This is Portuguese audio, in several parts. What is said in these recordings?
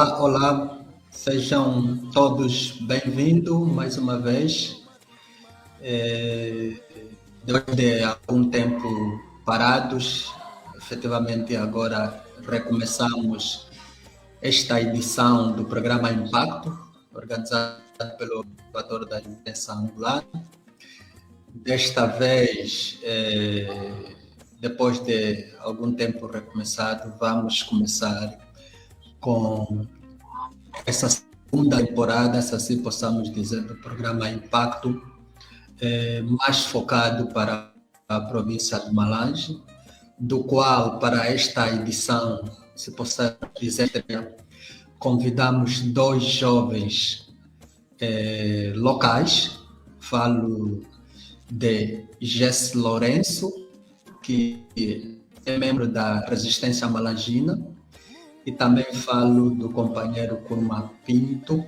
Olá, olá, sejam todos bem-vindos mais uma vez. Depois de algum tempo parados, efetivamente agora recomeçamos esta edição do programa Impacto, organizado pelo Observatório da Imprensa Angolana. Desta vez, depois de algum tempo recomeçado, vamos começar com essa segunda temporada, se assim possamos dizer, do programa Impacto, mais focado para a província de Malange, do qual, para esta edição, se possamos dizer, convidamos dois jovens locais. Falo de Jesse Lourenço, que é membro da Resistência Malangina, e também falo do companheiro Kurma Pinto,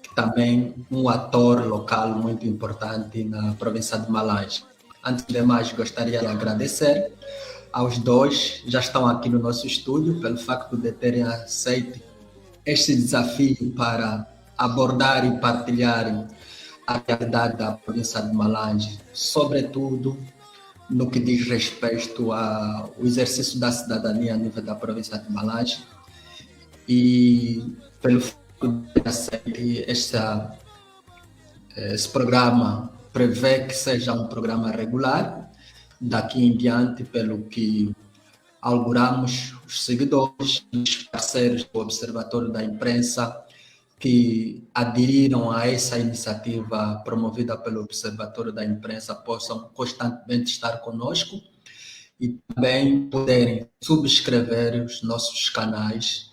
que também é um ator local muito importante na província de Malange. Antes de mais, gostaria de agradecer aos dois, já estão aqui no nosso estúdio, pelo facto de terem aceito este desafio para abordar e partilhar a realidade da província de Malange, sobretudo no que diz respeito ao exercício da cidadania a nível da província de Malange. E pelo fato de aceitar esse programa, prevê que seja um programa regular, daqui em diante, pelo que auguramos os seguidores e os parceiros do Observatório da Imprensa que aderiram a essa iniciativa promovida pelo Observatório da Imprensa possam constantemente estar conosco e também poderem subscrever os nossos canais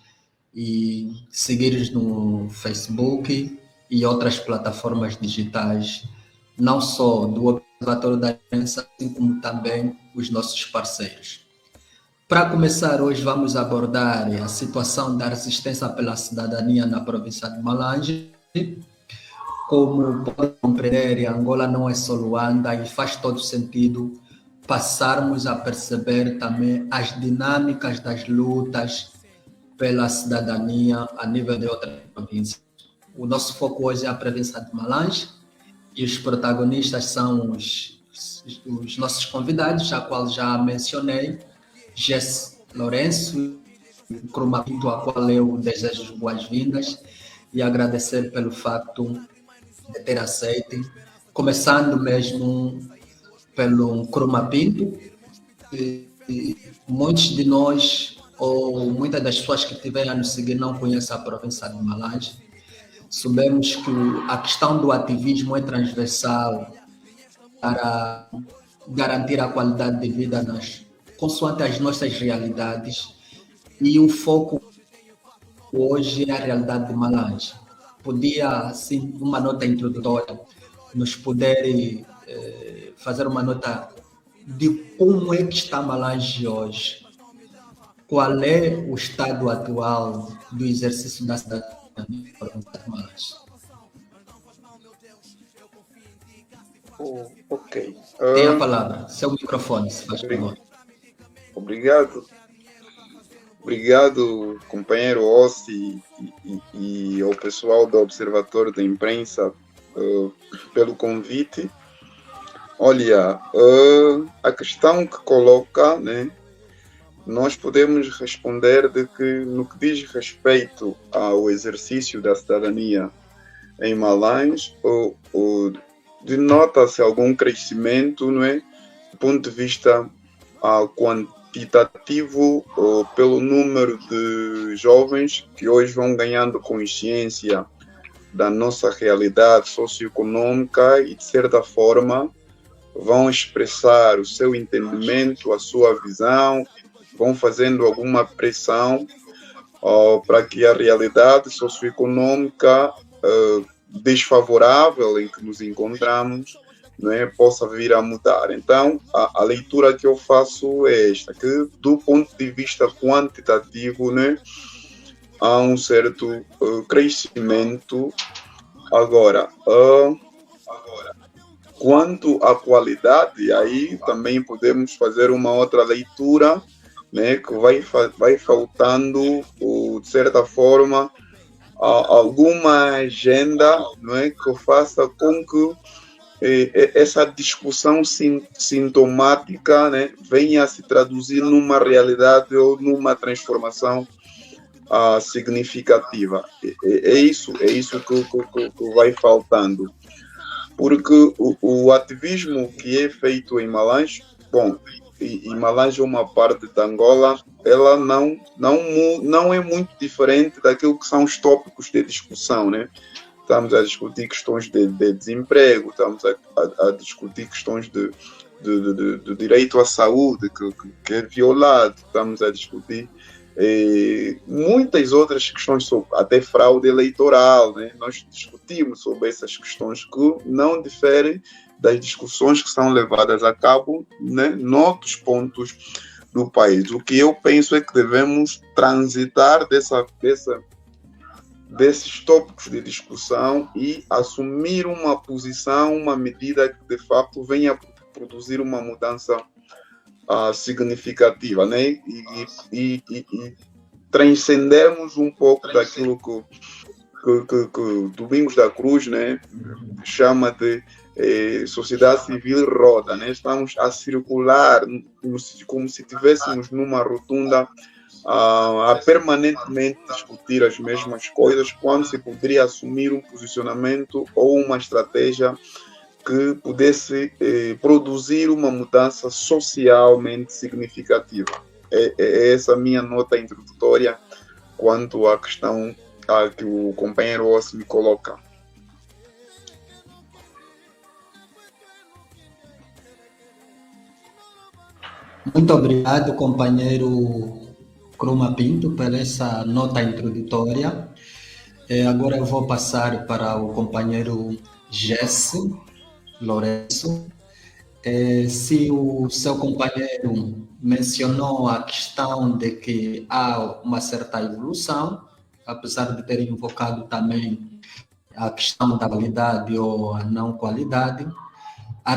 e seguir-nos no Facebook e outras plataformas digitais, não só do Observatório da Imprensa, assim como também os nossos parceiros. Para começar, hoje vamos abordar a situação da resistência pela cidadania na província de Malange. Como podem compreender, Angola não é só Luanda e faz todo sentido passarmos a perceber também as dinâmicas das lutas pela cidadania a nível de outras províncias. O nosso foco hoje é a província de Malange e os protagonistas são os nossos convidados, a qual já mencionei, Jesse Lourenço, Kurma Pinto, a qual eu desejo boas-vindas e agradecer pelo facto de ter aceito, começando mesmo pelo Kurma Pinto. E muitos de nós, ou muitas das pessoas que estiverem a nos seguir, não conhecem a província de Malange. Sabemos que a questão do ativismo é transversal para garantir a qualidade de vida consoante as nossas realidades, e o foco hoje é a realidade de Malange. Podia, assim, uma nota introdutória, nos poder fazer uma nota de como é que está Malange hoje, qual é o estado atual do exercício da cidadania de Malange. Ok. Tem a palavra, seu microfone, se faz favor. Obrigado, companheiro Ossi e ao pessoal do Observatório da Imprensa pelo convite. Olha, a questão que coloca, né, nós podemos responder de que no que diz respeito ao exercício da cidadania em Malange, denota-se algum crescimento, não é, do ponto de vista quantitativo, pelo número de jovens que hoje vão ganhando consciência da nossa realidade socioeconômica e, de certa forma, vão expressar o seu entendimento, a sua visão, vão fazendo alguma pressão para que a realidade socioeconômica desfavorável em que nos encontramos, não é, possa vir a mudar. Então, a leitura que eu faço é esta, que do ponto de vista quantitativo, né, há um certo crescimento. Agora, quanto à qualidade, aí também podemos fazer uma outra leitura, né, que vai faltando, de certa forma, alguma agenda, não é, que faça com que essa discussão sintomática, né, venha a se traduzir numa realidade ou numa transformação significativa. É isso que vai faltando. Porque o ativismo que é feito em Malange, bom, e Malange é uma parte da Angola, ela não é muito diferente daquilo que são os tópicos de discussão, né? Estamos a discutir questões de desemprego, estamos a discutir questões de direito à saúde que é violado, estamos a discutir muitas outras questões, sobre até fraude eleitoral, né? Nós discutimos sobre essas questões que não diferem das discussões que são levadas a cabo, né, noutros pontos do país. O que eu penso é que devemos transitar desses tópicos de discussão e assumir uma posição, uma medida que de fato venha a produzir uma mudança significativa, né? E transcendermos um pouco daquilo que Domingos da Cruz, né, chama de sociedade civil roda, né? Estamos a circular como se estivéssemos numa rotunda a permanentemente discutir as mesmas coisas, quando se poderia assumir um posicionamento ou uma estratégia que pudesse produzir uma mudança socialmente significativa. É essa a minha nota introdutória quanto à questão que o companheiro Ossi me coloca. Muito obrigado, companheiro Croma Pinto, por essa nota introdutória. Agora eu vou passar para o companheiro Jesse Lourenço. Se o seu companheiro mencionou a questão de que há uma certa evolução, apesar de ter invocado também a questão da qualidade ou a não qualidade, a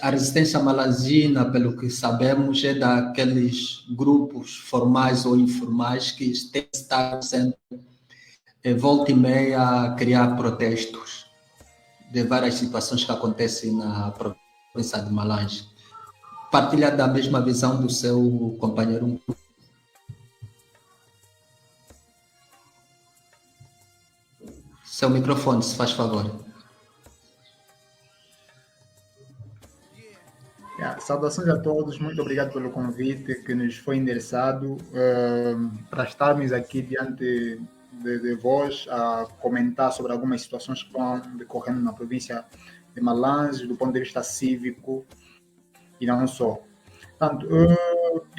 resistência malazina, pelo que sabemos, é daqueles grupos formais ou informais que têm estado sendo, volta e meia, a criar protestos de várias situações que acontecem na província de Malange. Partilha da mesma visão do seu companheiro? Seu microfone, se faz favor. Saudações a todos, muito obrigado pelo convite que nos foi endereçado para estarmos aqui diante de vós a comentar sobre algumas situações que vão decorrendo na província de Malange, do ponto de vista cívico e não só. Portanto,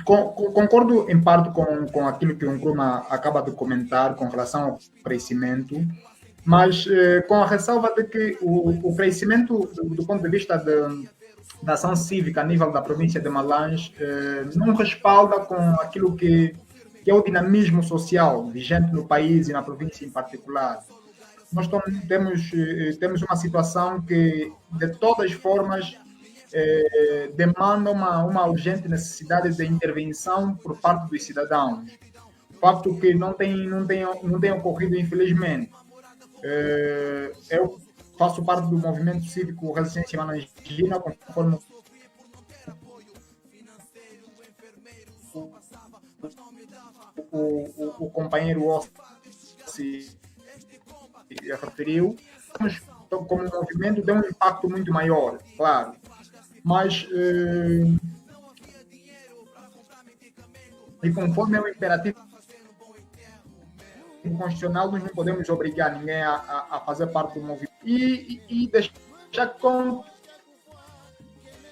concordo em parte com aquilo que o Nkrumah acaba de comentar com relação ao crescimento, mas com a ressalva de que o crescimento do ponto de vista da ação cívica a nível da província de Malange não respalda com aquilo que é o dinamismo social vigente no país e na província em particular. Nós temos uma situação que, de todas as formas, demanda uma urgente necessidade de intervenção por parte dos cidadãos. Facto que não tem ocorrido, infelizmente. Eu faço parte do movimento cívico Resistência Malangina, conforme o companheiro Ossi referiu. Como movimento, tem um impacto muito maior, claro. Mas, e conforme é o imperativo constitucional, nós não podemos obrigar ninguém a fazer parte do movimento. E deixar com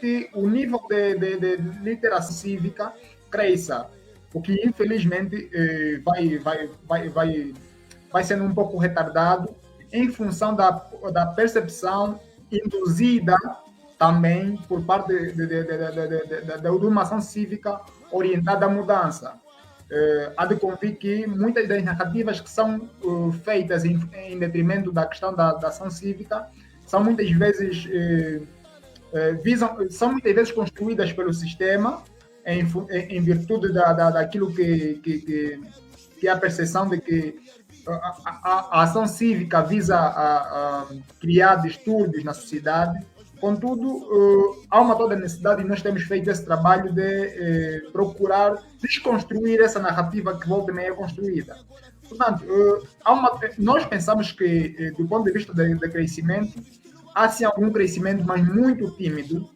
que o nível de literacia cívica cresça, o que infelizmente vai sendo um pouco retardado em função da percepção induzida também por parte de uma ação cívica orientada à mudança. Há de convir que muitas das narrativas que são feitas em detrimento da questão da ação cívica são muitas vezes construídas pelo sistema em virtude daquilo que é a percepção de que a ação cívica visa criar distúrbios na sociedade. Contudo, há uma toda necessidade e nós temos feito esse trabalho de procurar desconstruir essa narrativa que volta e meia é construída. Portanto, nós pensamos que, do ponto de vista de crescimento, há sim algum crescimento, mas muito tímido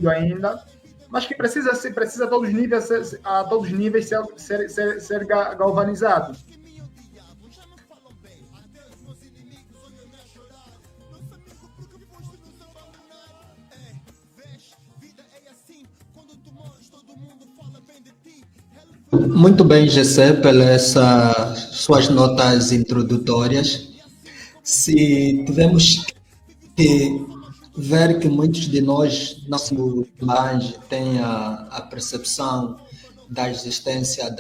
ainda, mas que precisa a todos os níveis ser galvanizado. Muito bem, Gessé, pelas suas notas introdutórias. Se tivemos que ver que muitos de nós, nosso mais, têm a percepção da existência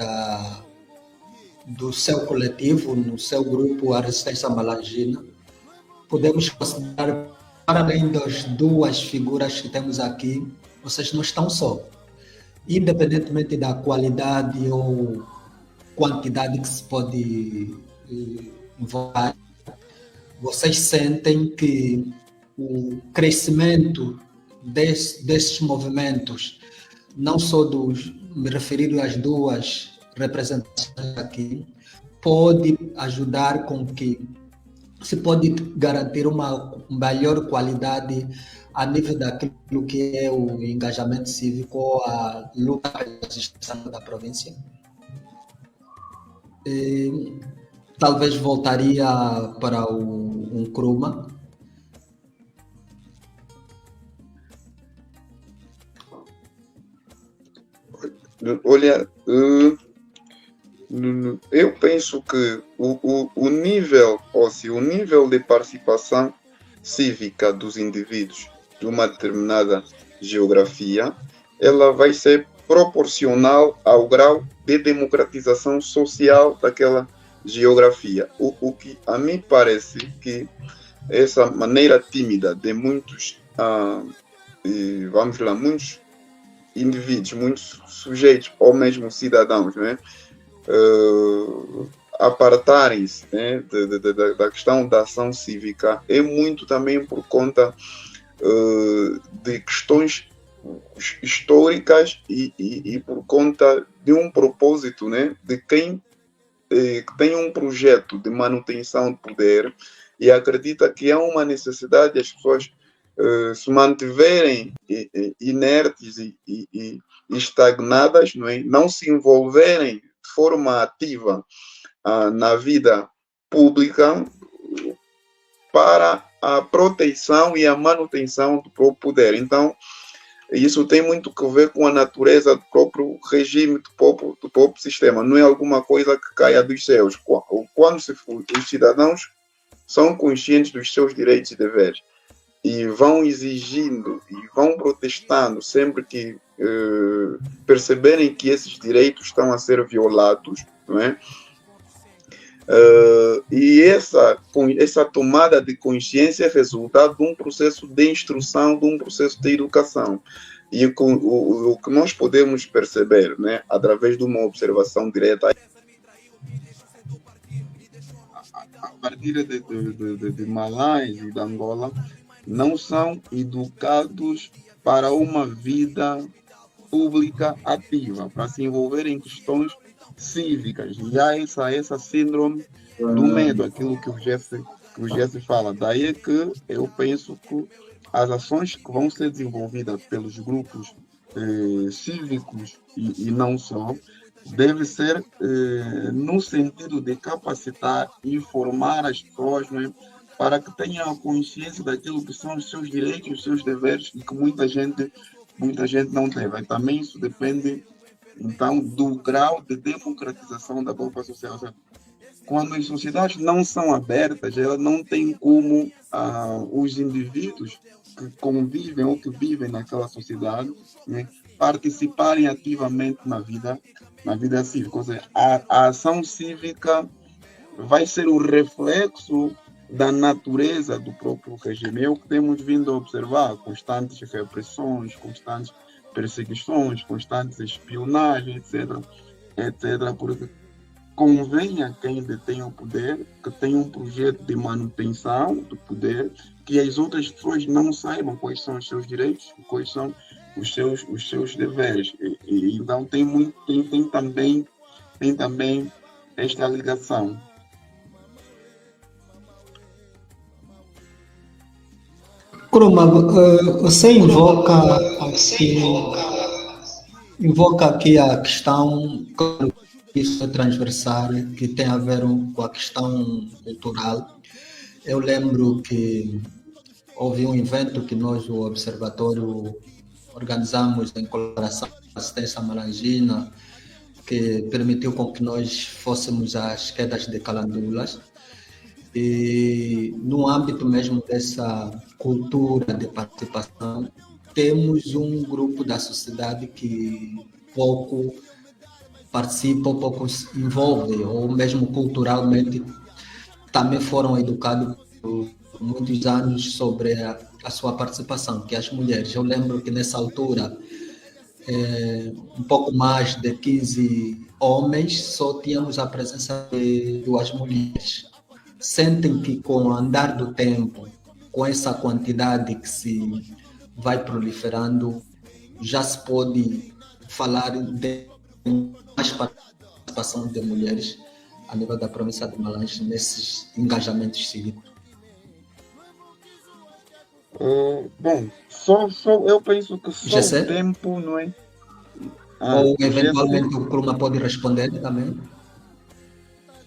do seu coletivo, no seu grupo, a Resistência Malangina, podemos considerar, para além das duas figuras que temos aqui, vocês não estão só. Independentemente da qualidade ou quantidade que se pode invocar, vocês sentem que o crescimento desses movimentos, não só me referir às duas representações aqui, pode ajudar com que se pode garantir uma melhor qualidade a nível daquilo que é o engajamento cívico ou a luta pela existência da província. Talvez voltaria para um Nkrumah. Olha, eu penso que o nível de participação cívica dos indivíduos de uma determinada geografia, ela vai ser proporcional ao grau de democratização social daquela geografia. O que a mim parece que essa maneira tímida de muitos, muitos indivíduos, muitos sujeitos ou mesmo cidadãos, né, apartarem-se, né, da questão da ação cívica é muito também por conta de questões históricas e por conta de um propósito, né, de quem tem um projeto de manutenção de poder e acredita que há uma necessidade das pessoas se mantiverem inertes e estagnadas, não é? Não se envolverem de forma ativa na vida pública para a proteção e a manutenção do próprio poder. Então, isso tem muito a ver com a natureza do próprio regime, do próprio sistema. Não é alguma coisa que caia dos céus. Quando os cidadãos são conscientes dos seus direitos e deveres e vão exigindo e vão protestando sempre que perceberem que esses direitos estão a ser violados, não é? E essa tomada de consciência é resultado de um processo de instrução, de um processo de educação. E o que nós podemos perceber, né, através de uma observação direta a partir de Malais e de Angola, não são educados para uma vida pública ativa, para se envolver em questões cívicas. E há essa síndrome do medo, aquilo que o Jesse fala. Daí é que eu penso que as ações que vão ser desenvolvidas pelos grupos cívicos e não só, deve ser no sentido de capacitar e informar as pessoas, né, para que tenham a consciência daquilo que são os seus direitos, os seus deveres, e que muita gente não tem. E também isso depende, então, do grau de democratização da própria sociedade. Quando as sociedades não são abertas, elas não têm como os indivíduos que convivem ou que vivem naquela sociedade, né, participarem ativamente na vida cívica. Ou seja, a ação cívica vai ser o reflexo da natureza do próprio regime. É o que temos vindo a observar: constantes repressões, constantes perseguições, constantes espionagens, etc. Porque convém a quem detém o poder que tenha um projeto de manutenção do poder, que as outras pessoas não saibam quais são os seus direitos, quais são os seus deveres. Então tem também esta ligação. Kuruma, você invoca aqui a questão, claro, que isso é transversal, que tem a ver com a questão cultural. Eu lembro que houve um evento que nós, o Observatório, organizamos em colaboração com a Assistência Malangina, que permitiu com que nós fôssemos às quedas de Calandulas. E no âmbito mesmo dessa cultura de participação, temos um grupo da sociedade que pouco participa, pouco se envolve, ou mesmo culturalmente também foram educados por muitos anos sobre a sua participação, que as mulheres. Eu lembro que nessa altura, um pouco mais de 15 homens, só tínhamos a presença de 2 mulheres. Sentem que com o andar do tempo, com essa quantidade que se vai proliferando, já se pode falar de mais participação de mulheres a nível da província de Malange nesses engajamentos cívicos. Bom, eu penso que só o tempo, não é? Ou eventualmente o Kuruma pode responder também.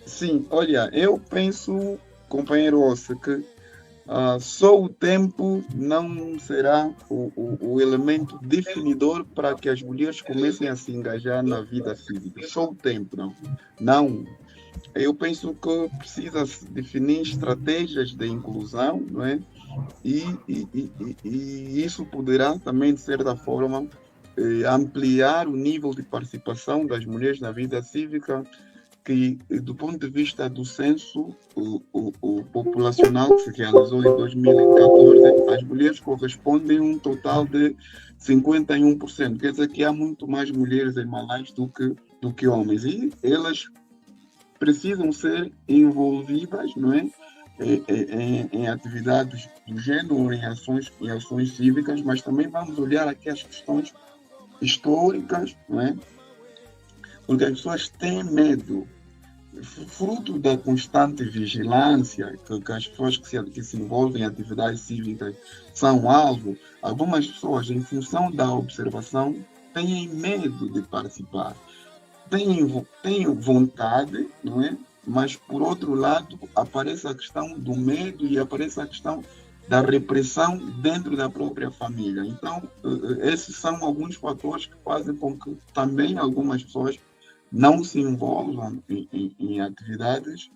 Sim, olha, eu penso, companheiro Ossi, que só o tempo não será o elemento definidor para que as mulheres comecem a se engajar na vida cívica. Só o tempo, não. Não. Eu penso que precisa se definir estratégias de inclusão, não é? E isso poderá também, de certa forma, ampliar o nível de participação das mulheres na vida cívica, que, do ponto de vista do censo o populacional que se realizou em 2014, as mulheres correspondem a um total de 51%. Quer dizer que há muito mais mulheres em Malange do que homens. E elas precisam ser envolvidas, não é? Em atividades do género, em ações cívicas, mas também vamos olhar aqui as questões históricas, não é? Porque as pessoas têm medo, fruto da constante vigilância, que as pessoas que se envolvem em atividades cívicas são alvo. Algumas pessoas, em função da observação, têm medo de participar. Têm vontade, não é? Mas, por outro lado, aparece a questão do medo e aparece a questão da repressão dentro da própria família. Então, esses são alguns fatores que fazem com que também algumas pessoas não se envolvam em atividades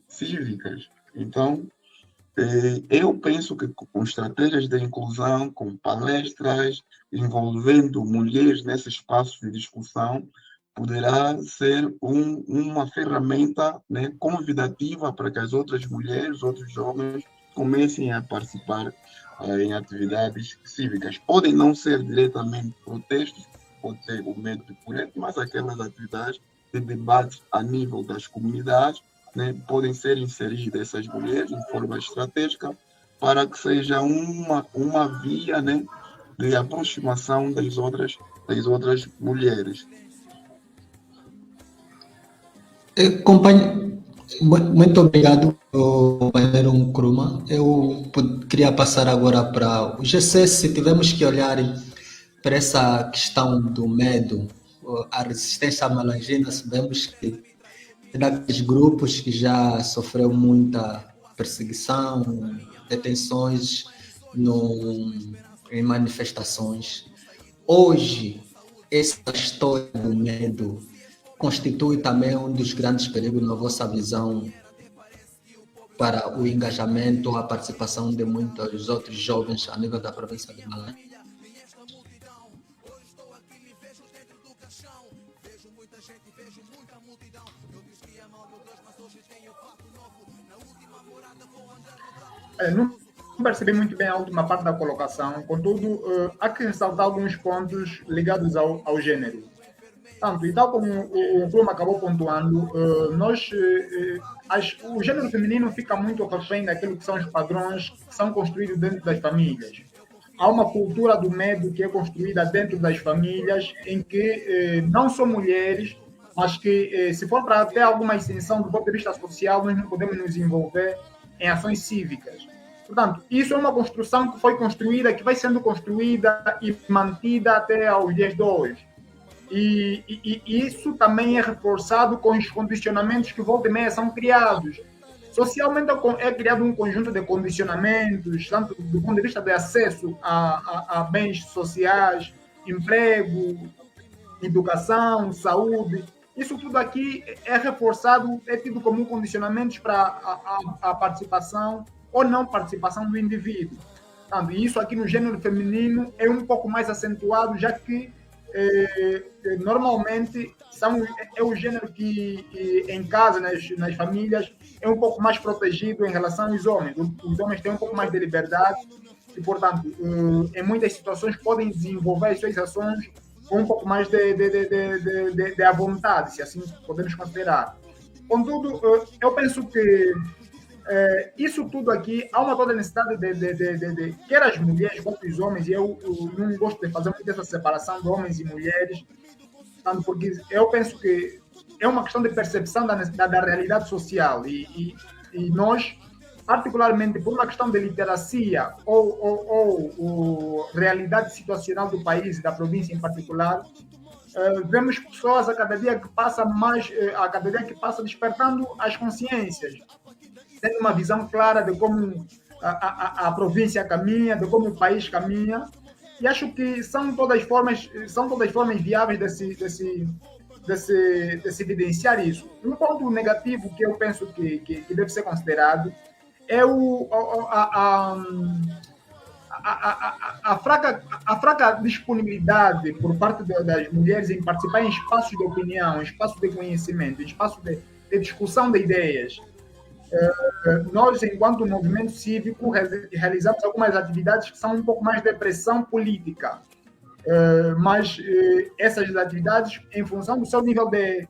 cívicas. Então, eu penso que com estratégias de inclusão, com palestras, envolvendo mulheres nesse espaço de discussão, poderá ser uma ferramenta, né, convidativa para que as outras mulheres, outros jovens, comecem a participar em atividades cívicas. Podem não ser diretamente protestos, pode ser o medo de política, mas aquelas atividades de debate a nível das comunidades, né, podem ser inseridas essas mulheres de forma estratégica para que seja uma via, né, de aproximação das outras mulheres. Muito obrigado, companheiro Nkrumah. Eu queria passar agora para o GC. Se tivermos que olhar para essa questão do medo, a resistência à malangina, sabemos que é daqueles grupos que já sofreu muita perseguição, detenções em manifestações. Hoje, essa história do medo constitui também um dos grandes perigos na vossa visão para o engajamento, a participação de muitos outros jovens a nível da província de Malange. Não percebi muito bem a última parte da colocação, contudo, há que ressaltar alguns pontos ligados ao gênero. Tanto, e tal como o Pluma acabou pontuando, o gênero feminino fica muito refém daquilo que são os padrões que são construídos dentro das famílias. Há uma cultura do medo que é construída dentro das famílias, em que não são mulheres, mas que, se for para ter alguma extensão do ponto de vista social, nós não podemos nos envolver em ações cívicas. Portanto, isso é uma construção que foi construída, que vai sendo construída e mantida até aos dias de hoje. E isso também é reforçado com os condicionamentos que volta e meia são criados. Socialmente é criado um conjunto de condicionamentos, tanto do ponto de vista de acesso a bens sociais, emprego, educação, saúde. Isso tudo aqui é reforçado, é tido como condicionamentos para a participação ou não participação do indivíduo. Portanto, isso aqui no gênero feminino é um pouco mais acentuado, já que normalmente é o gênero que em casa, nas famílias, é um pouco mais protegido em relação aos homens. Os homens têm um pouco mais de liberdade e, portanto, em muitas situações podem desenvolver as suas ações com um pouco mais de à vontade, se assim podemos considerar. Contudo, eu penso que isso tudo aqui, há uma toda necessidade de quer as mulheres, quanto os homens, e eu não gosto de fazer muito essa separação de homens e mulheres, tanto porque eu penso que é uma questão de percepção da realidade social e nós, particularmente por uma questão de literacia ou realidade situacional do país e da província em particular, vemos pessoas a cada dia que passa despertando as consciências, tendo uma visão clara de como a província caminha, de como o país caminha, e acho que são todas formas viáveis de se evidenciar isso. Um ponto negativo que eu penso que deve ser considerado é a fraca disponibilidade por parte das mulheres em participar em espaços de opinião, espaços de conhecimento, espaços de discussão de ideias. Nós, enquanto movimento cívico, realizamos algumas atividades que são um pouco mais de pressão política, mas essas atividades, em função do seu nível de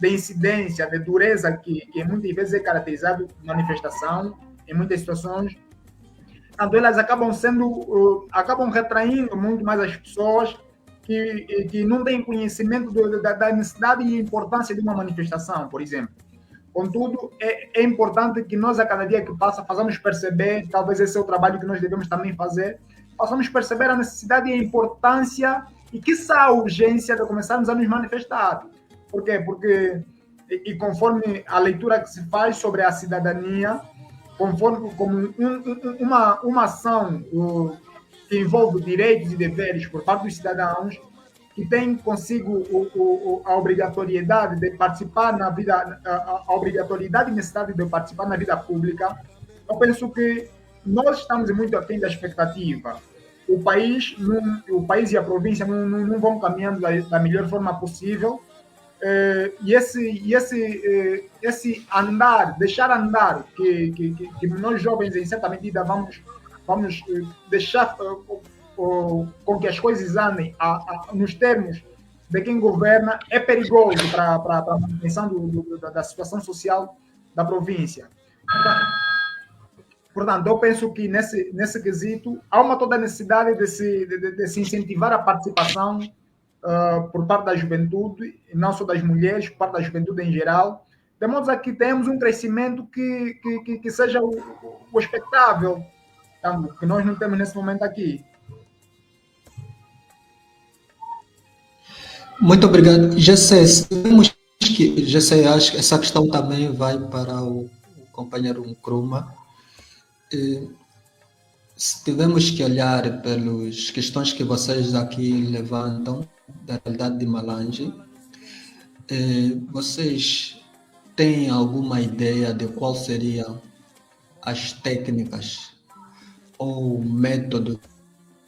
incidência, de dureza, que muitas vezes é caracterizado por manifestação, em muitas situações, então elas acabam retraindo muito mais as pessoas que não têm conhecimento da necessidade e importância de uma manifestação, por exemplo. Contudo, é importante que nós, a cada dia que passa, façamos perceber, talvez esse é o trabalho que nós devemos também fazer, possamos perceber a necessidade e a importância e, quiçá, a urgência de começarmos a nos manifestar. Por quê? Porque, e conforme a leitura que se faz sobre a cidadania, como uma ação que envolve direitos e deveres por parte dos cidadãos, que tem consigo a obrigatoriedade de participar na vida, a obrigatoriedade e necessidade de participar na vida pública, eu penso que nós estamos muito aquém da expectativa. O país e a província não vão caminhando da melhor forma possível, e esse andar, deixar andar, que nós jovens, em certa medida, vamos deixar com que as coisas andem nos termos de quem governa, é perigoso para a manutenção da situação social da província. Portanto, eu penso que nesse quesito há uma toda necessidade de se incentivar a participação por parte da juventude, não só das mulheres, por parte da juventude em geral, de modo a que tenhamos um crescimento que seja o expectável, que nós não temos nesse momento aqui. Muito obrigado. Jessé, acho que essa questão também vai para o companheiro Nkrumah. Se tivermos que olhar pelas questões que vocês aqui levantam da realidade de Malange, vocês têm alguma ideia de qual seriam as técnicas ou método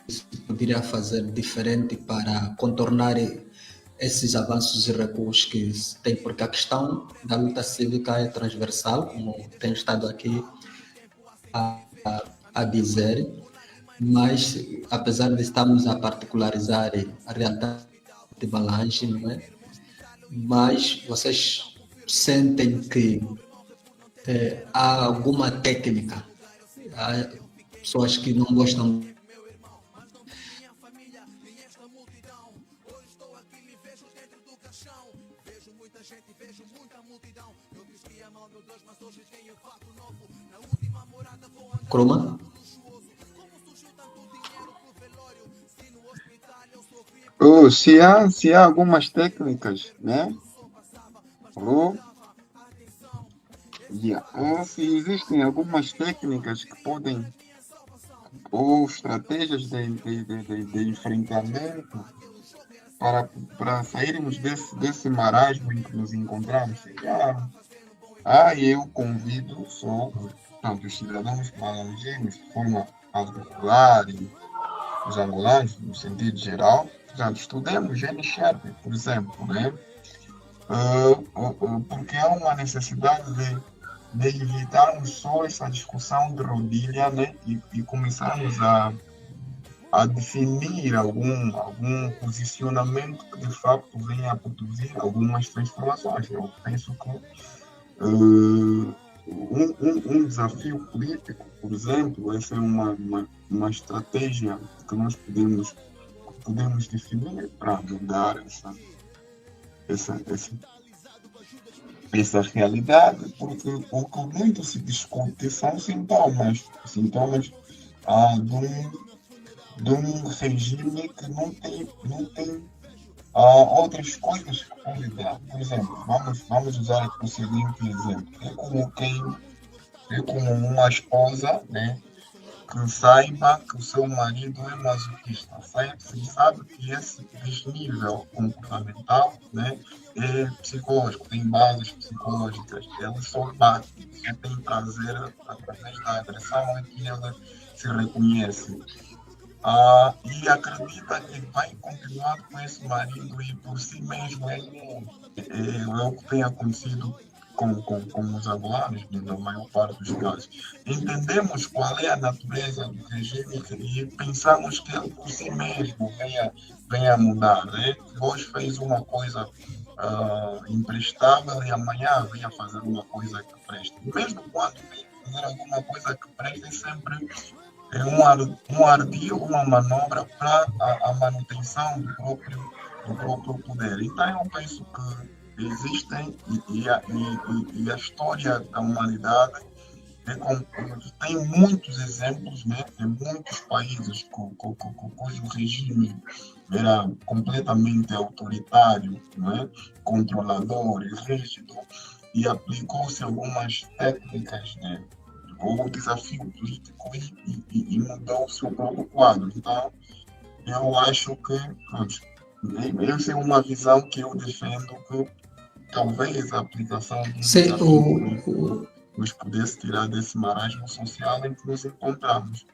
que se poderia fazer diferente para contornar esses avanços e recuos que se tem? Porque a questão da luta cívica é transversal, como tenho estado aqui a dizer, mas apesar de estarmos a particularizar a realidade de Malange, não é? mas vocês sentem que há alguma técnica, há pessoas que não gostam. Croma? Se há algumas técnicas, né? Ou se existem algumas técnicas que podem, ou estratégias de enfrentamento para sairmos desse marasmo em que nos encontramos. Eu convido só, portanto, os cidadãos malangênios de forma particular e os angolanos, no sentido geral, portanto, estudemos Gene Sharp, por exemplo, né? Porque há uma necessidade de evitarmos só essa discussão de rodilha, né? E começarmos a definir algum posicionamento que de facto venha a produzir algumas transformações. Eu penso que um desafio político, por exemplo, essa é uma estratégia que nós podemos definir para mudar essa realidade, porque o que muito se discute são sintomas de um regime que não tem outras coisas que pode dar. Por exemplo, vamos usar aqui o seguinte exemplo. É como uma esposa, né, que saiba que o seu marido é masoquista. Sabe que esse desnível comportamental, né, é psicológico, tem bases psicológicas. Ele só bate, só tem prazer através da agressão em que ele se reconhece. E acredita que vai continuar com esse marido e por si mesmo é o que tem acontecido com os angolanos, na maior parte dos casos. Entendemos qual é a natureza do regime e pensamos que ele por si mesmo venha a mudar. Né? Hoje fez uma coisa imprestável e amanhã venha fazer uma coisa que presta. Mesmo quando vem fazer alguma coisa que presta, é sempre um ardil, uma manobra para a manutenção do próprio poder. Então, eu penso que existem, e a história da humanidade tem muitos exemplos, né? Em muitos países cujo regime era completamente autoritário, né? Controlador e rígido, e aplicou-se algumas técnicas, né? O desafio político e mudou-se o próprio quadro. Então, eu acho que essa é uma visão que eu defendo, que talvez a aplicação do desafio nos pudesse tirar desse marasmo social em que nos encontramos.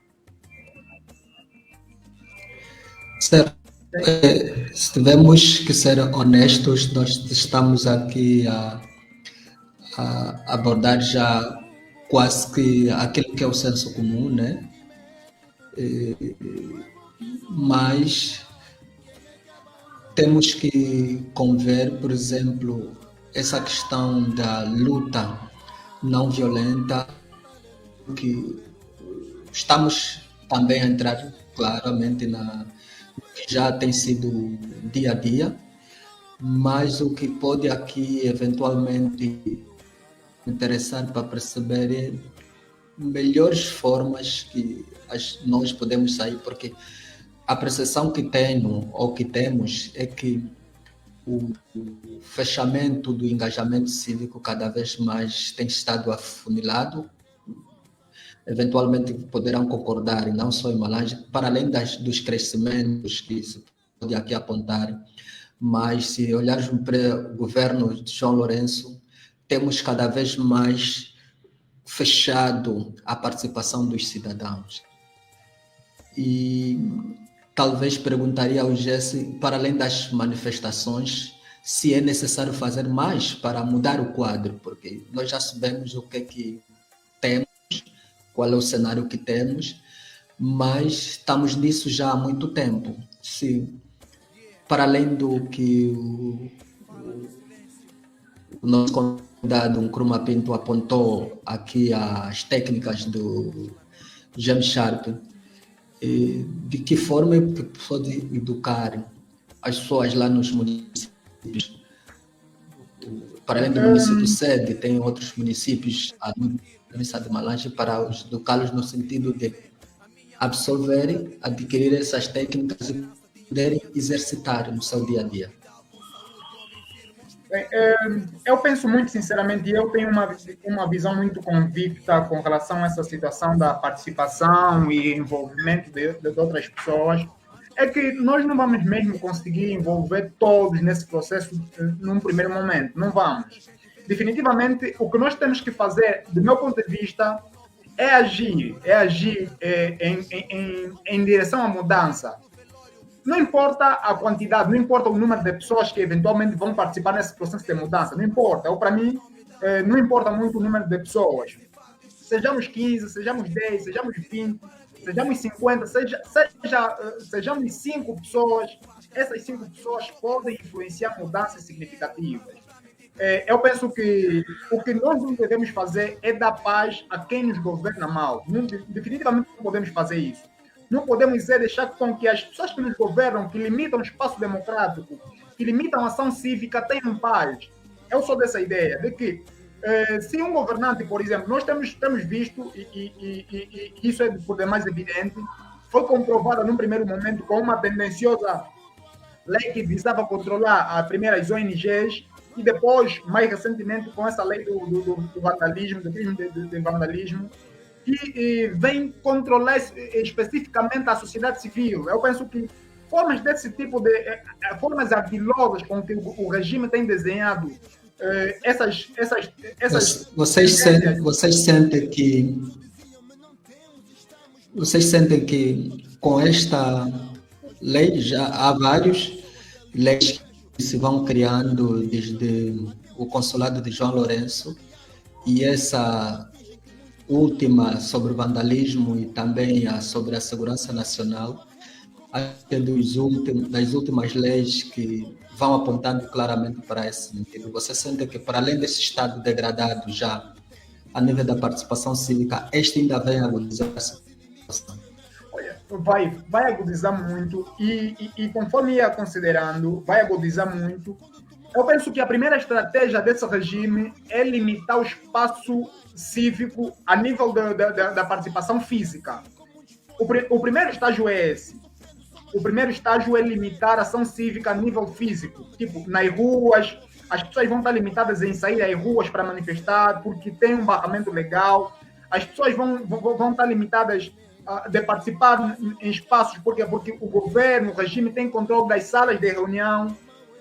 Certo. Se tivermos que ser honestos, nós estamos aqui a abordar já quase que aquilo que é o senso comum, né? Mas temos que conver, por exemplo, essa questão da luta não violenta, que estamos também a entrar claramente no que já tem sido dia a dia, mas o que pode aqui eventualmente interessar para perceber é melhores formas que nós podemos sair, porque a percepção que tenho ou que temos é que o fechamento do engajamento cívico cada vez mais tem estado afunilado. Eventualmente poderão concordar, e não só em Malange, para além dos crescimentos que se pode aqui apontar, mas se olharmos para o governo de João Lourenço, temos cada vez mais fechado a participação dos cidadãos. E talvez perguntaria ao Jesse, para além das manifestações, se é necessário fazer mais para mudar o quadro, porque nós já sabemos o que é que temos, qual é o cenário que temos, mas estamos nisso já há muito tempo. Se, para além do que o nosso convidado, Nkrumah Pinto, apontou aqui as técnicas do James Sharp. De que forma é que pode educar as pessoas lá nos municípios? Para além do município sede, tem outros municípios na província de Malange para os educá-los no sentido de absorverem, adquirir essas técnicas e poderem exercitar no seu dia a dia. Eu penso muito sinceramente, eu tenho uma visão muito convicta com relação a essa situação da participação e envolvimento de outras pessoas, é que nós não vamos mesmo conseguir envolver todos nesse processo num primeiro momento, não vamos. Definitivamente, o que nós temos que fazer, do meu ponto de vista, é agir em direção à mudança. Não importa a quantidade, não importa o número de pessoas que eventualmente vão participar nesse processo de mudança, não importa. Ou para mim, não importa muito o número de pessoas. Sejamos 15, sejamos 10, sejamos 20, sejamos 50, sejamos 5 pessoas, essas 5 pessoas podem influenciar mudanças significativas. Eu penso que o que nós não devemos fazer é dar paz a quem nos governa mal. Definitivamente não podemos fazer isso. Não podemos deixar com que as pessoas que nos governam, que limitam o espaço democrático, que limitam a ação cívica, tenham paz. Eu sou dessa ideia, de que se um governante, por exemplo, nós temos visto, e isso é por demais evidente, foi comprovado num primeiro momento com uma tendenciosa lei que visava controlar as primeiras ONGs, e depois, mais recentemente, com essa lei do vandalismo, do crime de vandalismo, que vem controlar especificamente a sociedade civil. Eu penso que formas desse tipo de formas ardilosas com que o regime tem desenhado vocês sentem que com esta lei já há várias leis que se vão criando desde o consulado de João Lourenço, e essa última sobre o vandalismo e também sobre a segurança nacional, acho que é das últimas leis que vão apontando claramente para esse sentido. Você sente que, para além desse estado degradado já a nível da participação cívica, este ainda vem agudizar essa situação? Olha, vai agudizar muito, e conforme ia considerando, vai agudizar muito. Eu penso que a primeira estratégia desse regime é limitar o espaço cívico a nível da participação física. O primeiro estágio é esse. O primeiro estágio é limitar a ação cívica a nível físico. Tipo, nas ruas, as pessoas vão estar limitadas em sair às ruas para manifestar, porque tem um barramento legal. As pessoas vão estar limitadas de participar em espaços, porque o governo, o regime tem controle das salas de reunião.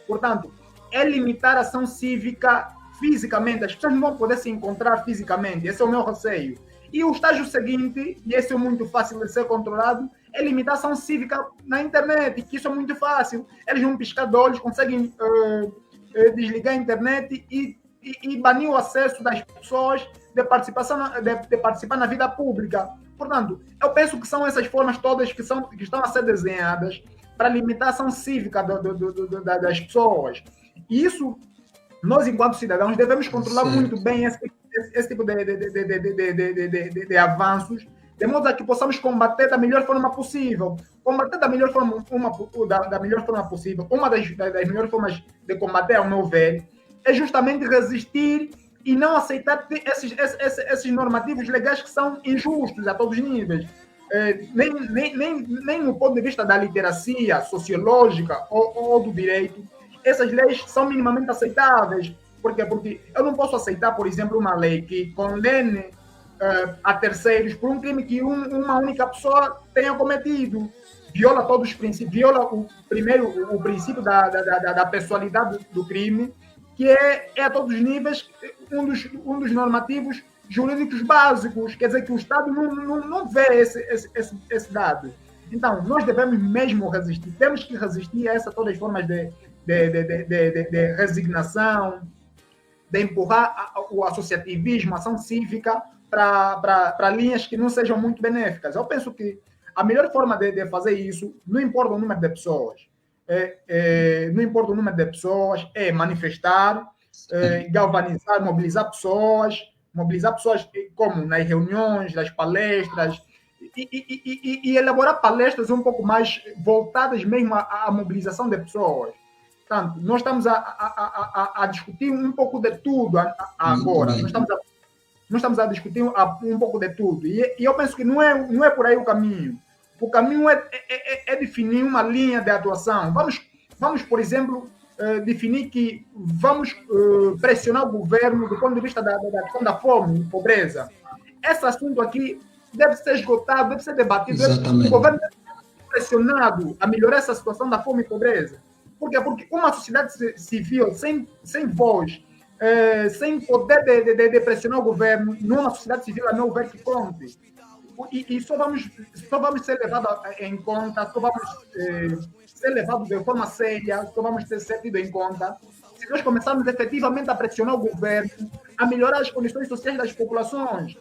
Portanto, é limitar a ação cívica fisicamente. As pessoas não vão poder se encontrar fisicamente. Esse é o meu receio. E o estágio seguinte, e esse é muito fácil de ser controlado, é limitar a ação cívica na internet, que isso é muito fácil. Eles, num piscar de olhos, conseguem desligar a internet e banir o acesso das pessoas de participar na vida pública. Portanto, eu penso que são essas formas todas que estão a ser desenhadas para limitar a ação cívica das pessoas. E isso, nós, enquanto cidadãos, devemos controlar muito bem esse tipo de avanços, de modo a que possamos combater da melhor forma possível. Combater da melhor forma possível. Uma das melhores formas de combater, ao meu ver, é justamente resistir e não aceitar esses normativos legais que são injustos a todos os níveis. Nem no ponto de vista da literacia sociológica ou do direito, essas leis são minimamente aceitáveis. Por quê? Porque eu não posso aceitar, por exemplo, uma lei que condene a terceiros por um crime que uma única pessoa tenha cometido. Viola todos os princípios, viola o princípio da pessoalidade do crime, que é a todos os níveis um dos normativos jurídicos básicos. Quer dizer que o Estado não vê esse dado. Então, nós devemos mesmo resistir. Temos que resistir a todas as formas de resignação, de empurrar o associativismo, a ação cívica, para linhas que não sejam muito benéficas. Eu penso que a melhor forma de fazer isso, não importa o número de pessoas, é manifestar, galvanizar, mobilizar pessoas como nas reuniões, nas palestras, e elaborar palestras um pouco mais voltadas mesmo à mobilização de pessoas. Portanto, nós estamos a discutir um pouco de tudo agora. Nós estamos a discutir um pouco de tudo. E eu penso que não é por aí o caminho. O caminho é definir uma linha de atuação. Vamos, por exemplo, definir que vamos pressionar o governo do ponto de vista da questão da fome e pobreza. Esse assunto aqui deve ser esgotado, deve ser debatido. Exatamente. O governo deve ser pressionado a melhorar essa situação da fome e pobreza. Por quê? Porque uma sociedade civil sem voz, sem poder de pressionar o governo, numa sociedade civil a meu ver que conte. E só vamos ser levados em conta, só vamos ser levados de forma séria, só vamos ser tidos em conta se nós começarmos efetivamente a pressionar o governo, a melhorar as condições sociais das populações.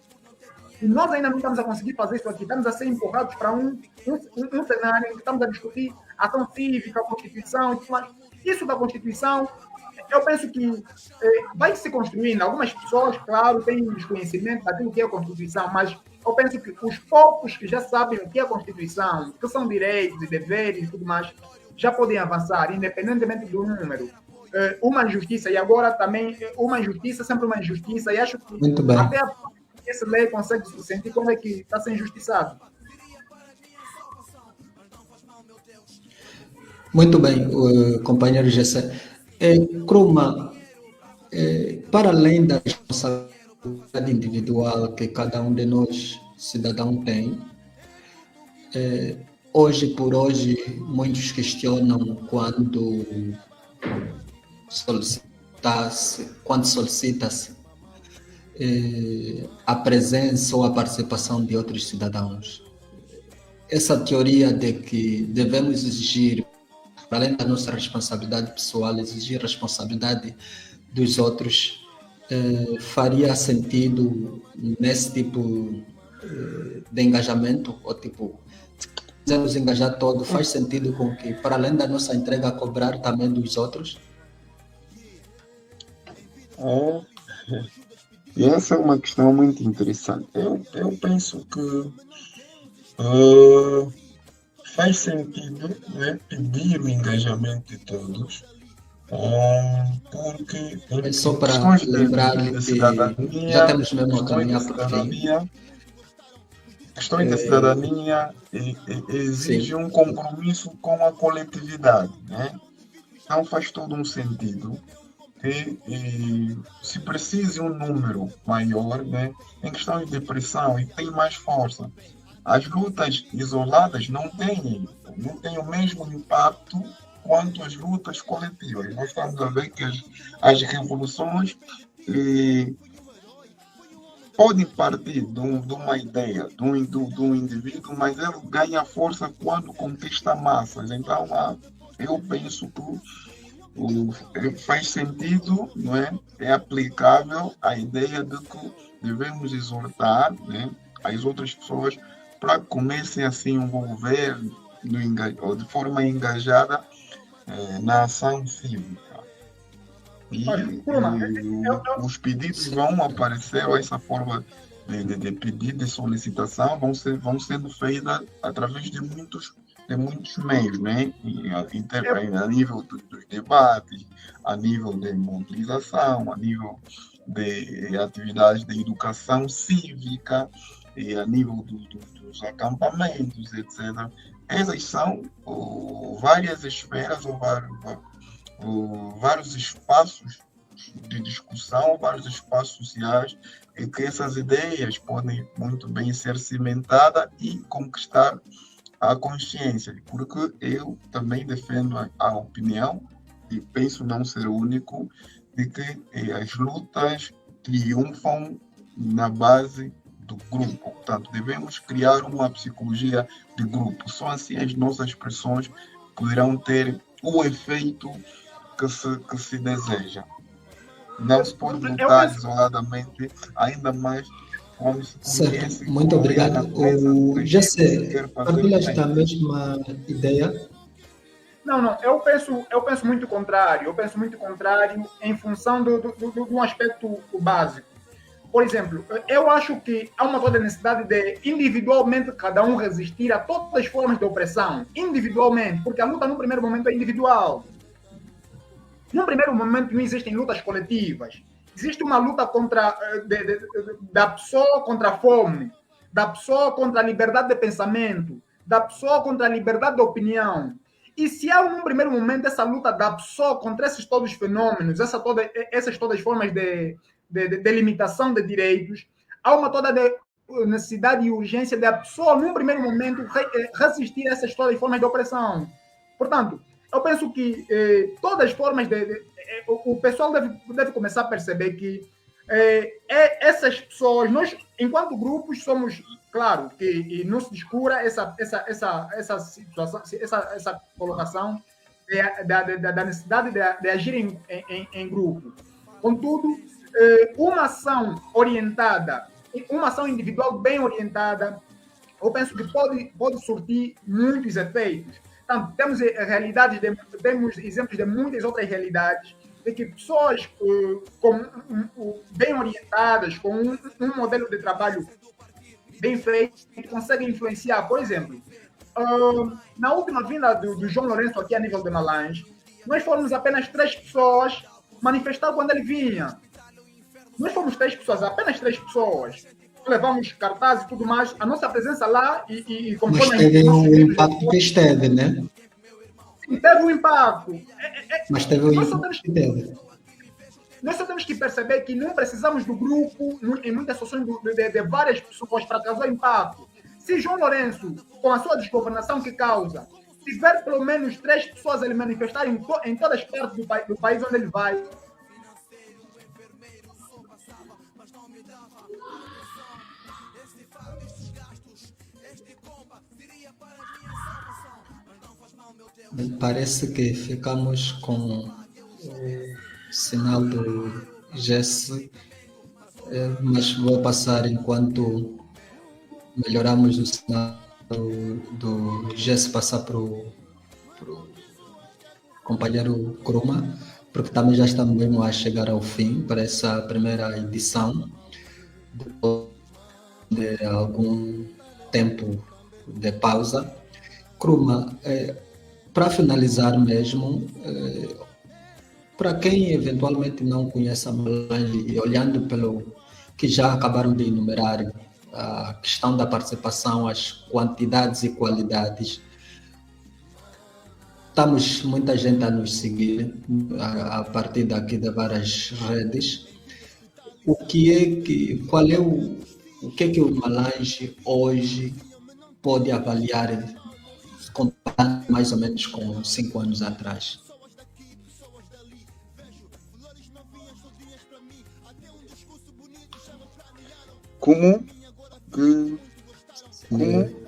E nós ainda não estamos a conseguir fazer isso aqui, estamos a ser empurrados para um cenário em que estamos a discutir ação cívica, Constituição e tudo mais. Isso da Constituição, eu penso que vai se construindo. Algumas pessoas, claro, têm desconhecimento daquilo que é a Constituição, mas eu penso que os poucos que já sabem o que é a Constituição, que são direitos e deveres e tudo mais, já podem avançar, independentemente do número. Uma injustiça, e agora também, uma injustiça, sempre uma injustiça, e acho que Muito bem. até essa lei consegue se sentir como é que está sendo injustiçado. Muito bem, companheiro Gessé. Kruma, para além da responsabilidade individual que cada um de nós, cidadão, tem, hoje por hoje, muitos questionam quando solicita-se a presença ou a participação de outros cidadãos. Essa teoria de que devemos exigir, para além da nossa responsabilidade pessoal, exigir responsabilidade dos outros, faria sentido nesse tipo de engajamento, ou tipo, se nos engajar todo, faz sentido com que, para além da nossa entrega, cobrar também dos outros? E essa é uma questão muito interessante. Eu penso que faz sentido, né, pedir o engajamento de todos, porque É só para lembrar-lhe que já temos mesmo a caminhar para o fim. Questões da cidadania exige um compromisso com a coletividade, né? Então faz todo um sentido que se precise um número maior, né, em questões de pressão, e tem mais força. As lutas isoladas não têm o mesmo impacto quanto as lutas coletivas. Nós estamos a ver que as revoluções podem partir de uma ideia, de um indivíduo, mas ele ganha força quando conquista massas. Então, eu penso que faz sentido, não é? É aplicável a ideia de que devemos exortar, né, as outras pessoas para que comecem a se envolver de forma engajada na ação cívica. E os pedidos vão aparecer, essa forma de pedido, de solicitação, vão sendo feitas através de muitos meios, né? A nível dos debates, a nível de mobilização, a nível de atividades de educação cívica, e a nível dos acampamentos, etc. Essas são várias esferas ou vários espaços de discussão, vários espaços sociais em que essas ideias podem muito bem ser cimentadas e conquistar a consciência, porque eu também defendo a opinião, e penso não ser o único, de que as lutas triunfam na base do grupo. Portanto, devemos criar uma psicologia de grupo. Só assim as nossas pressões poderão ter o efeito que se deseja. Não se pode lutar isoladamente, ainda mais quando se conhece. Certo, muito obrigado. Já sei, partilhas da mesma ideia? Não, eu penso muito contrário. Eu penso muito contrário em função de um aspecto básico. Por exemplo, eu acho que há uma toda necessidade de individualmente cada um resistir a todas as formas de opressão, individualmente, porque a luta no primeiro momento é individual. Num primeiro momento não existem lutas coletivas. Existe uma luta contra, da pessoa contra a fome, da pessoa contra a liberdade de pensamento, da pessoa contra a liberdade de opinião. E se há, num primeiro momento, essa luta da pessoa contra esses todos os fenômenos, essas todas as formas de limitação de direitos, há uma toda necessidade e urgência da pessoa, num primeiro momento, resistir a essas todas as formas de opressão. Portanto, eu penso que todas as formas o pessoal deve começar a perceber que essas pessoas, nós, enquanto grupos, somos, claro, que não se descura essa situação, essa colocação da necessidade de agir em grupo. Contudo, uma ação orientada, uma ação individual bem orientada, eu penso que pode surtir muitos efeitos. Então, temos temos exemplos de muitas outras realidades de que pessoas bem orientadas, com um modelo de trabalho bem feito, conseguem influenciar. Por exemplo, na última vinda do João Lourenço aqui a nível de Malange, nós fomos apenas 3 pessoas manifestar quando ele vinha. Nós fomos 3 pessoas, apenas 3 pessoas. Levamos cartazes e tudo mais. A nossa presença lá e mas teve um impacto que esteve, né? Sim, teve um impacto. Mas teve um impacto que teve. Nós só temos que perceber que não precisamos do grupo, em muitas situações, de várias pessoas para causar impacto. Se João Lourenço, com a sua desgovernação que causa, tiver pelo menos 3 pessoas a ele manifestarem em todas as partes do país onde ele vai, parece que ficamos com o sinal do Jesse, mas vou passar enquanto melhoramos o sinal do Jesse, passar para o companheiro Kruma, porque também já estamos mesmo a chegar ao fim para essa primeira edição, depois de algum tempo de pausa. Kruma, para finalizar mesmo, para quem eventualmente não conhece a Malange e olhando pelo que já acabaram de enumerar, a questão da participação, as quantidades e qualidades, estamos muita gente a nos seguir a partir daqui de várias redes. O que é que o Malange hoje pode avaliar comparado mais ou menos com 5 anos atrás? Como?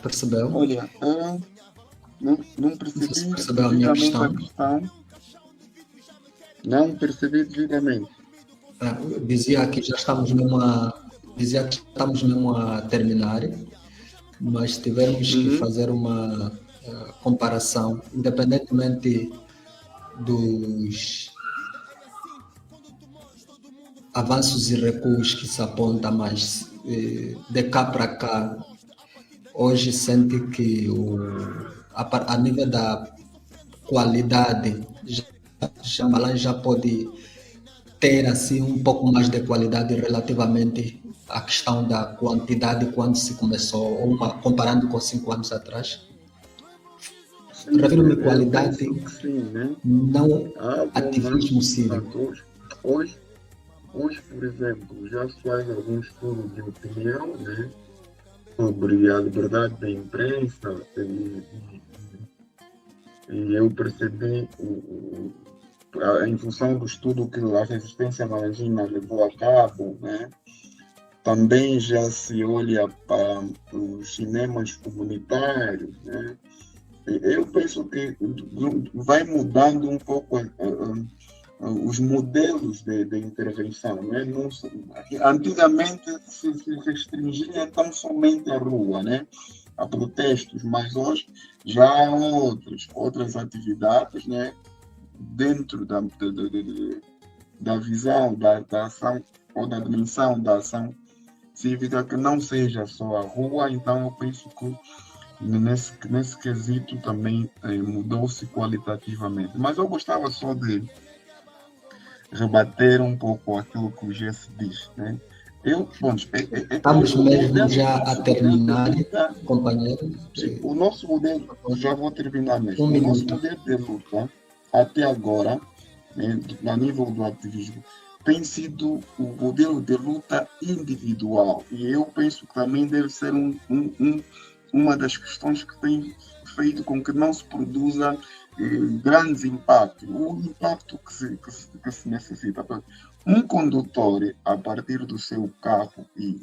Percebeu? Olha, não percebi percebeu a minha questão. Não percebi devidamente. Dizia que estamos mesmo a terminar, mas tivemos que fazer uma comparação, independentemente dos avanços e recuos que se aponta, mas de cá para cá, hoje sente que a nível da qualidade, Malange já pode ter assim um pouco mais de qualidade relativamente à questão da quantidade quando se começou, comparando com 5 anos atrás. Refiro-me qualidade, sim, né? não ativismo cívico. Hoje, por exemplo, já se faz algum estudo de opinião, né, sobre a liberdade da imprensa e eu percebi, em função do estudo que a resistência malangina levou a cabo, né, também já se olha para os cinemas comunitários, né. Eu penso que vai mudando um pouco os modelos de intervenção, né? Antigamente se restringia tão somente à rua, né? a protestos, mas hoje já há outras atividades, né, dentro da visão da ação ou da dimensão da ação cívica, que não seja só a rua. Então eu penso que nesse quesito também mudou-se qualitativamente. Mas eu gostava só de rebater um pouco aquilo que o Jesse diz, né? Estamos mesmo já a terminar, companheiro. Sim, o nosso modelo, já vou terminar mesmo. Um o nosso minuto. modelo de luta, até agora, né, a nível do ativismo, tem sido o modelo de luta individual. E eu penso que também deve ser uma das questões que tem feito com que não se produza grandes impactos. O impacto que se necessita. Um condutor, a partir do seu carro e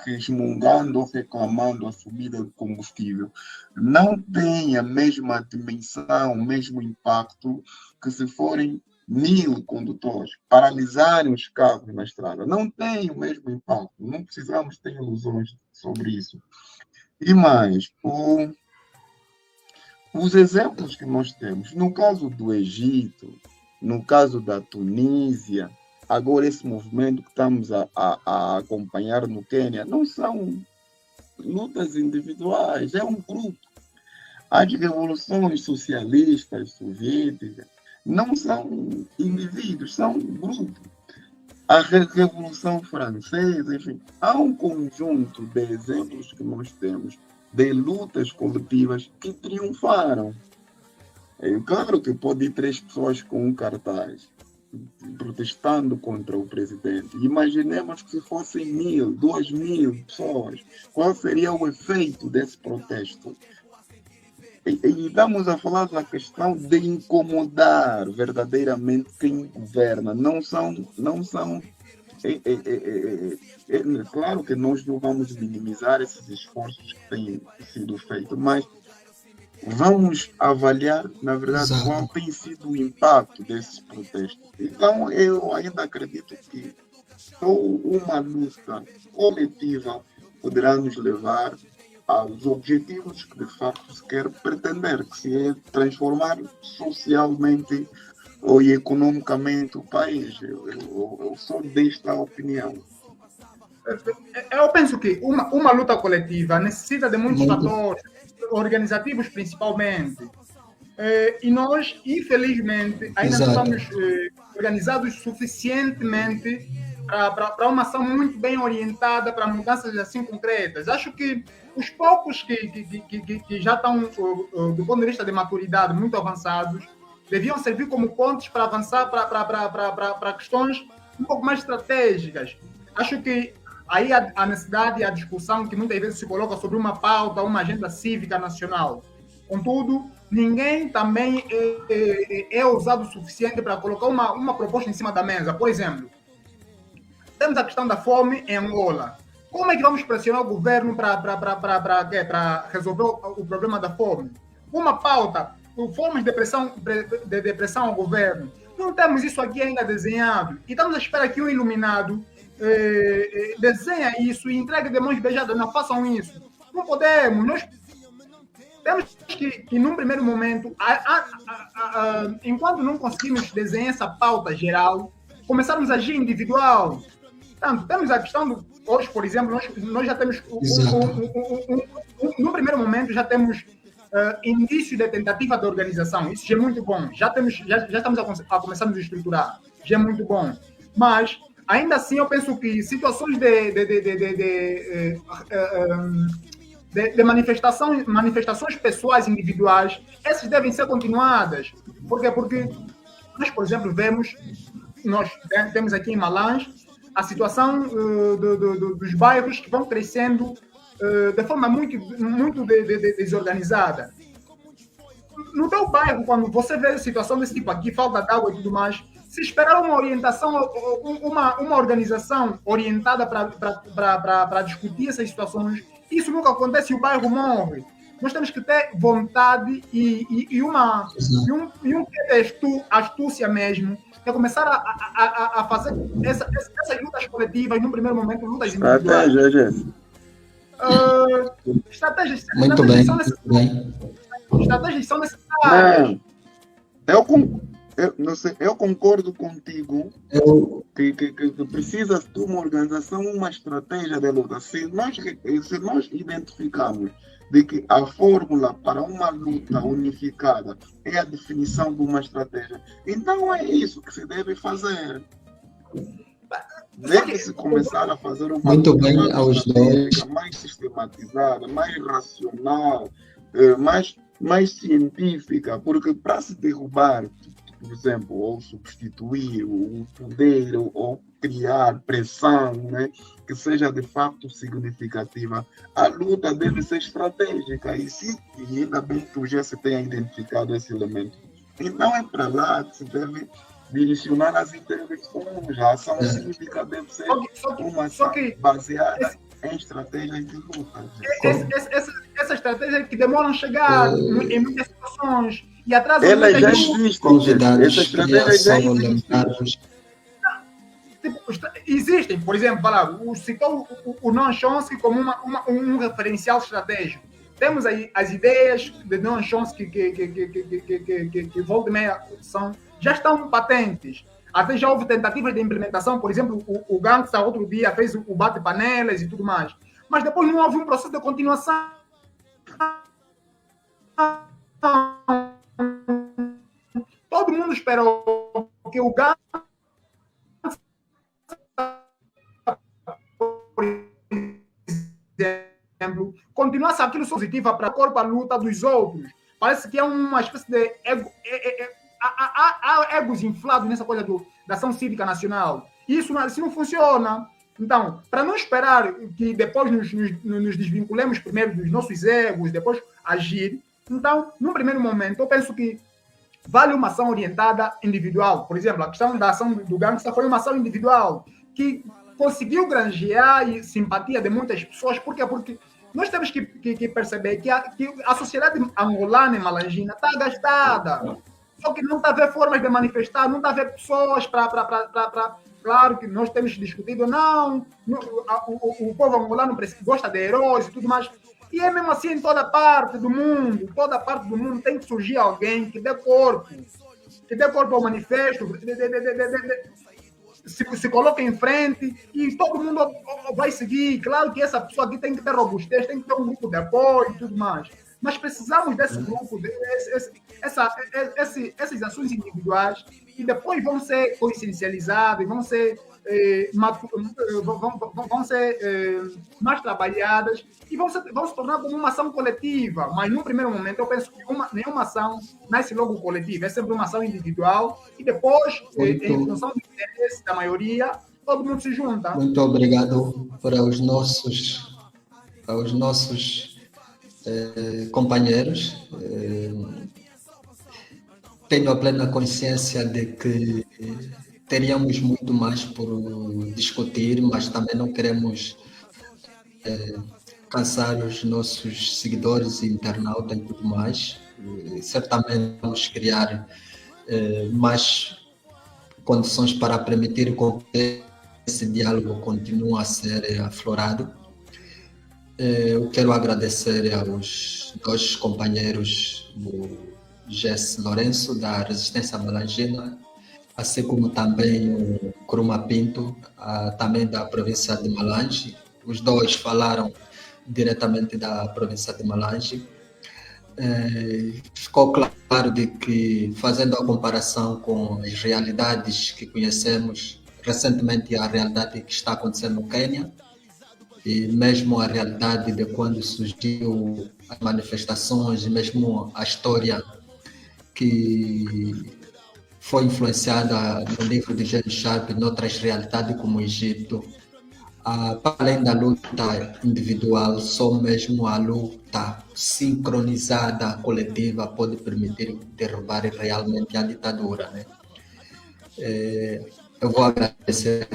resmungando ou reclamando a subida de combustível, não tem a mesma dimensão, o mesmo impacto que se forem 1000 condutores paralisarem os carros na estrada. Não tem o mesmo impacto. Não precisamos ter ilusões sobre isso. E mais, os exemplos que nós temos, no caso do Egito, no caso da Tunísia, agora esse movimento que estamos a acompanhar no Quênia, não são lutas individuais, é um grupo. As revoluções socialistas, soviéticas, não são indivíduos, são grupos. A Revolução Francesa, enfim, há um conjunto de exemplos que nós temos de lutas coletivas que triunfaram. É claro que pode ir 3 pessoas com um cartaz protestando contra o presidente. Imaginemos que se fossem 1000, 2000 pessoas. Qual seria o efeito desse protesto? E estamos a falar da questão de incomodar verdadeiramente quem governa. Não são claro que nós não vamos minimizar esses esforços que têm sido feitos, mas vamos avaliar, na verdade, Exato. qual tem sido o impacto desses protestos. Então, eu ainda acredito que só uma luta coletiva poderá nos levar aos objetivos que, de facto, se quer pretender, que se é transformar socialmente ou economicamente o país. Eu sou desta opinião. Eu penso que uma luta coletiva necessita de muitos fatores, organizativos principalmente. E nós, infelizmente, ainda não estamos organizados suficientemente para uma ação muito bem orientada para mudanças assim concretas. Acho que os poucos que já estão, do ponto de vista de maturidade, muito avançados, deviam servir como pontos para avançar para questões um pouco mais estratégicas. Acho que aí a necessidade e a discussão que muitas vezes se coloca sobre uma pauta, uma agenda cívica nacional. Contudo, ninguém também é ousado o suficiente para colocar uma proposta em cima da mesa. Por exemplo, temos a questão da fome em Angola. Como é que vamos pressionar o governo para resolver o problema da fome? Uma pauta, formas de depressão ao governo. Não temos isso aqui ainda desenhado. E estamos à espera que um iluminado desenha isso e entregue de mãos beijadas. Não façam isso. Não podemos. Nós temos que num primeiro momento, enquanto não conseguimos desenhar essa pauta geral, começarmos a agir individual. Portanto, temos a questão hoje, por exemplo, nós já temos no primeiro momento já temos indício de tentativa de organização. Isso já é muito bom. Já estamos a começar a nos estruturar. Já é muito bom. Mas ainda assim, eu penso que situações de manifestações pessoais individuais, essas devem ser continuadas. Por quê? Porque nós, por exemplo, nós temos aqui em Malães a situação dos bairros que vão crescendo de forma muito desorganizada. No teu bairro, quando você vê a situação desse tipo aqui, falta de água e tudo mais, se esperar uma orientação, uma organização orientada para discutir essas situações, isso nunca acontece e o bairro morre. Nós temos que ter vontade e um astúcia mesmo, é começar a fazer essas lutas coletivas, no primeiro momento, lutas individuais. Estratégias, Muito bem, são muito bem. estratégias são necessárias. Não, não sei, eu concordo contigo Eu, que precisa de uma organização, uma estratégia de luta. Se nós identificarmos de que a fórmula para uma luta unificada é a definição de uma estratégia, então é isso que se deve fazer. Deve-se começar a fazer uma muito luta bem mais aos estratégica, dois. mais sistematizada, mais racional, mais científica, porque para se derrubar, por exemplo, ou substituir o poder, ou criar pressão, né, que seja de fato significativa, a luta deve ser estratégica. E ainda bem que o GS tenha identificado esse elemento. Então é para lá que se deve direcionar as intervenções. A ação cívica deve ser uma ação baseada em estratégias de luta. Essa estratégia que demoram a chegar em muitas situações e atrasam Ela já muitas existe. Essa Convidados, estratégia queria já só existe. lembrar-vos. tipo, existem, por exemplo, citou o Noam Chomsky como um referencial estratégico. Temos aí as ideias de Noam Chomsky que volta e meia já estão patentes. Até já houve tentativas de implementação, por exemplo, o Gangsta outro dia fez o bate-panelas e tudo mais. Mas depois não houve um processo de continuação. Todo mundo esperou que o Gangsta, por exemplo, continuasse aquilo positivo para o corpo a luta dos outros. Parece que é uma espécie de ego. Há egos inflados nessa coisa da ação cívica nacional. Isso não funciona. Então, para não esperar que depois nos desvinculemos primeiro dos nossos egos, depois agir, então, num primeiro momento, eu penso que vale uma ação orientada individual. Por exemplo, a questão da ação do Gangsta foi uma ação individual que conseguiu granjear simpatia de muitas pessoas. Por quê? Porque nós temos que perceber que a sociedade angolana e malangina está gastada. Só que não está a ver formas de manifestar, não está a ver pessoas para. Claro que nós temos discutido, o povo angolano gosta de heróis e tudo mais. E é mesmo assim em toda parte do mundo tem que surgir alguém que dê corpo ao manifesto, se coloca em frente e todo mundo vai seguir. Claro que essa pessoa aqui tem que ter robustez, tem que ter um grupo de apoio e tudo mais. Mas precisamos desse grupo, essas ações individuais, e depois vão ser consciencializadas, vão ser mais trabalhadas e vão se tornar como uma ação coletiva. Mas, no primeiro momento, eu penso que nenhuma ação nasce logo coletiva, é sempre uma ação individual e depois, em função do interesse da maioria, todo mundo se junta. Muito obrigado para os nossos companheiros. Tenho a plena consciência de que teríamos muito mais por discutir, mas também não queremos cansar os nossos seguidores e internautas e tudo mais. Certamente vamos criar mais condições para permitir que esse diálogo continue a ser aflorado. Eu quero agradecer aos dois companheiros, o Jesse Lourenço, da Resistência Malangina, assim como também o Kuruma Pinto, também da província de Malange. Os dois falaram diretamente da província de Malange. Ficou claro de que, fazendo a comparação com as realidades que conhecemos, recentemente a realidade que está acontecendo no Quênia, e mesmo a realidade de quando surgiu as manifestações, mesmo a história que foi influenciada no livro de Gene Sharp, em outras realidades como o Egito, para além da luta individual, só mesmo a luta sincronizada, coletiva, pode permitir derrubar realmente a ditadura, né? Eu vou agradecer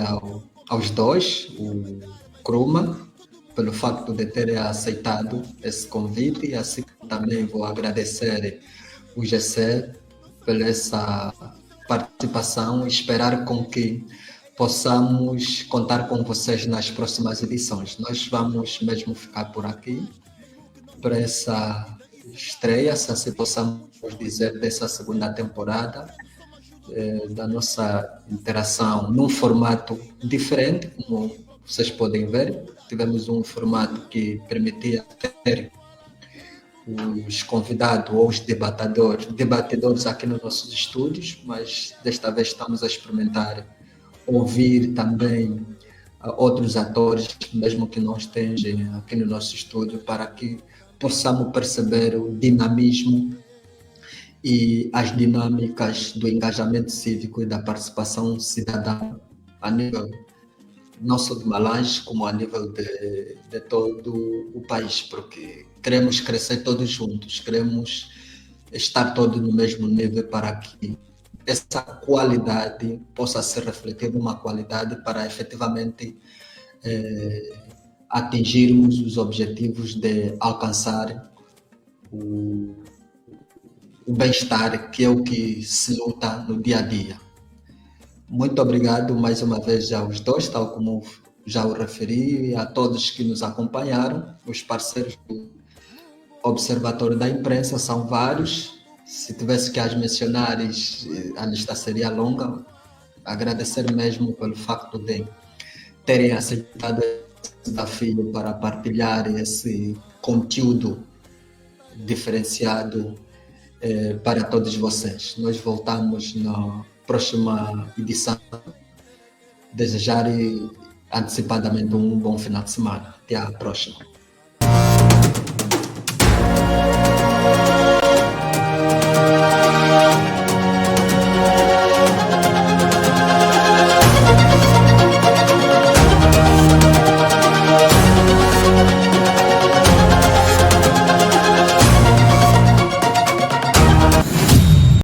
aos dois, o Kuruma, pelo facto de terem aceitado esse convite, e assim também vou agradecer o GC pela essa participação, esperar com que possamos contar com vocês nas próximas edições. Nós vamos mesmo ficar por aqui para essa estreia, se assim possamos dizer, dessa segunda temporada, da nossa interação num formato diferente, como vocês podem ver. Tivemos um formato que permitia ter os convidados ou os debatedores aqui nos nossos estúdios, mas desta vez estamos a experimentar ouvir também outros atores, mesmo que não estejam aqui no nosso estúdio, para que possamos perceber o dinamismo e as dinâmicas do engajamento cívico e da participação cidadã a nível não só de Malange, como a nível de todo o país, porque queremos crescer todos juntos, queremos estar todos no mesmo nível para que essa qualidade possa ser refletida numa qualidade para efetivamente atingirmos os objetivos de alcançar o bem-estar, que é o que se luta no dia a dia. Muito obrigado mais uma vez aos dois, tal como já o referi, a todos que nos acompanharam, os parceiros do Observatório da Imprensa, são vários. Se tivesse que as mencionar, a lista seria longa. Agradecer mesmo pelo facto de terem aceitado esse desafio para partilhar esse conteúdo diferenciado para todos vocês. Nós voltamos na próxima edição. Desejar antecipadamente um bom final de semana. Até a próxima.